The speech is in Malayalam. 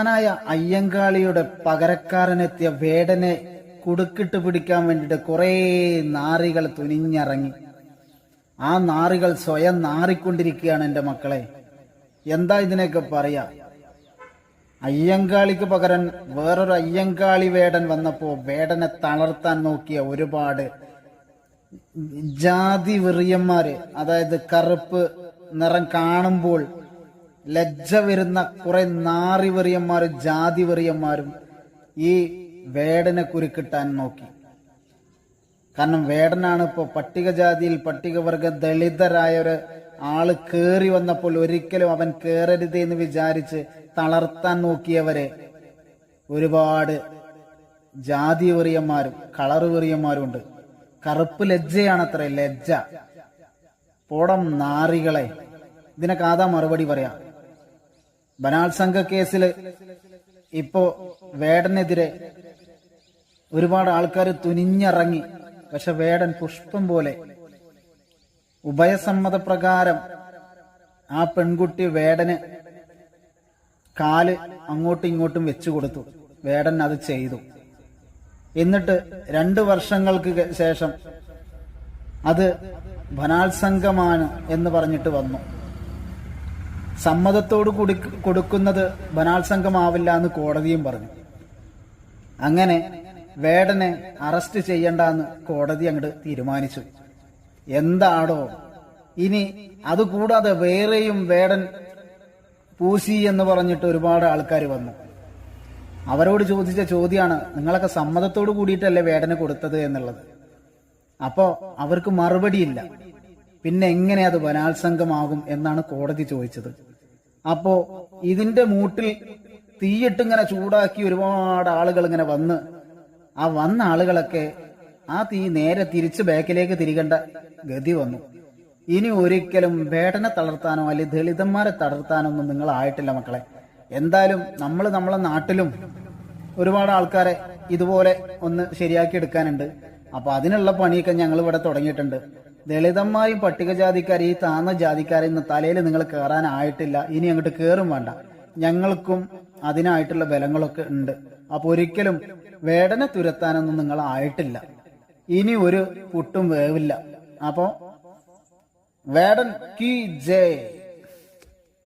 ായ അയ്യങ്കാളിയുടെ പകരക്കാരനെത്തിയ വേടനെ കുടുക്കിട്ട് പിടിക്കാൻ വേണ്ടിയിട്ട് കുറെ നാറികൾ തുനിഞ്ഞിറങ്ങി. ആ നാറികൾ സ്വയം നാറിക്കൊണ്ടിരിക്കുകയാണ്. എന്റെ മക്കളെ, എന്താ ഇതിനൊക്കെ പറയാ? അയ്യങ്കാളിക്ക് പകരം വേറൊരു അയ്യങ്കാളി വേടൻ വന്നപ്പോ വേടനെ തളർത്താൻ നോക്കിയ ഒരുപാട് ജാതി വെറിയന്മാര്, അതായത് കറുപ്പ് നിറം കാണുമ്പോൾ ലജ്ജ വരുന്ന കുറെ നാറി വെറിയന്മാരും ജാതി വെറിയന്മാരും ഈ വേടനെ കുരുക്കിട്ടാൻ നോക്കി. കാരണം വേടനാണ് ഇപ്പോ പട്ടികജാതിയിൽ പട്ടികവർഗ ദളിതരായ ഒരു ആള് കേറി വന്നപ്പോൾ ഒരിക്കലും അവൻ കേറരുത് എന്ന് വിചാരിച്ച് തളർത്താൻ നോക്കിയവരെ ഒരുപാട് ജാതി വെറിയന്മാരും കളറ് വെറിയന്മാരും ഉണ്ട്. കറുപ്പ് ലജ്ജയാണത്രേ, ലജ്ജ. പോടം നാറികളെ, ഇതിനൊക്കെ ആദാ മറുപടി പറയാം. ബലാത്സംഗ കേസില് ഇപ്പോ വേടനെതിരെ ഒരുപാട് ആൾക്കാർ തുനിഞ്ഞിറങ്ങി. പക്ഷെ വേടൻ പുഷ്പം പോലെ ഉഭയസമ്മതപ്രകാരം ആ പെൺകുട്ടി വേടന് കാല് അങ്ങോട്ടും ഇങ്ങോട്ടും വെച്ചു കൊടുത്തു. വേടൻ അത് ചെയ്തു. എന്നിട്ട് 2 വർഷങ്ങൾക്ക് ശേഷം അത് ബലാത്സംഗമാണ് എന്ന് പറഞ്ഞിട്ട് വന്നു. സമ്മതത്തോടു കൂടി കൊടുക്കുന്നത് ബലാത്സംഗമാവില്ല എന്ന് കോടതിയും പറഞ്ഞു. അങ്ങനെ വേടനെ അറസ്റ്റ് ചെയ്യണ്ടെന്ന് കോടതി അങ്ങോട്ട് തീരുമാനിച്ചു. എന്താടോ ഇനി? അതുകൂടാതെ വേറെയും വേടൻ പൂശി എന്ന് പറഞ്ഞിട്ട് ഒരുപാട് ആൾക്കാർ വന്നു. അവരോട് ചോദിച്ച ചോദ്യമാണ്, നിങ്ങളൊക്കെ സമ്മതത്തോടു കൂടിയിട്ടല്ലേ വേടനെ കൊടുത്തത് എന്നുള്ളത്. അപ്പോ അവർക്ക് മറുപടിയില്ല. പിന്നെ എങ്ങനെ അത് ബലാത്സംഗമാകും എന്നാണ് കോടതി ചോദിച്ചത്. അപ്പോ ഇതിന്റെ മൂട്ടിൽ തീയിട്ടിങ്ങനെ ചൂടാക്കി ഒരുപാട് ആളുകൾ ഇങ്ങനെ വന്ന് ആ വന്ന ആളുകളൊക്കെ ആ തീ നേരെ തിരിച്ച് ബാക്കിലേക്ക് തിരികേണ്ട ഗതി വന്നു. ഇനി ഒരിക്കലും വേടനെ തളർത്താനോ അല്ലെങ്കിൽ ദളിതന്മാരെ തളർത്താനോ ഒന്നും നിങ്ങളായിട്ടില്ല മക്കളെ. എന്തായാലും നമ്മളെ നാട്ടിലും ഒരുപാട് ആൾക്കാരെ ഇതുപോലെ ഒന്ന് ശരിയാക്കി എടുക്കാനുണ്ട്. അപ്പൊ അതിനുള്ള പണിയൊക്കെ ഞങ്ങൾ ഇവിടെ തുടങ്ങിയിട്ടുണ്ട്. ദളിതന്മാരും പട്ടികജാതിക്കാരും ഈ താന്ന ജാതിക്കാരെ ഇന്ന് തലയിൽ നിങ്ങൾ കയറാനായിട്ടില്ല. ഇനി അങ്ങോട്ട് കയറും വേണ്ട. ഞങ്ങൾക്കും അതിനായിട്ടുള്ള ബലങ്ങളൊക്കെ ഉണ്ട്. അപ്പൊ ഒരിക്കലും വേടനെ തുരത്താനൊന്നും നിങ്ങൾ ആയിട്ടില്ല. ഇനി ഒരു പുട്ടും വേവില്ല. അപ്പോ വേടൻ കി ജയ്.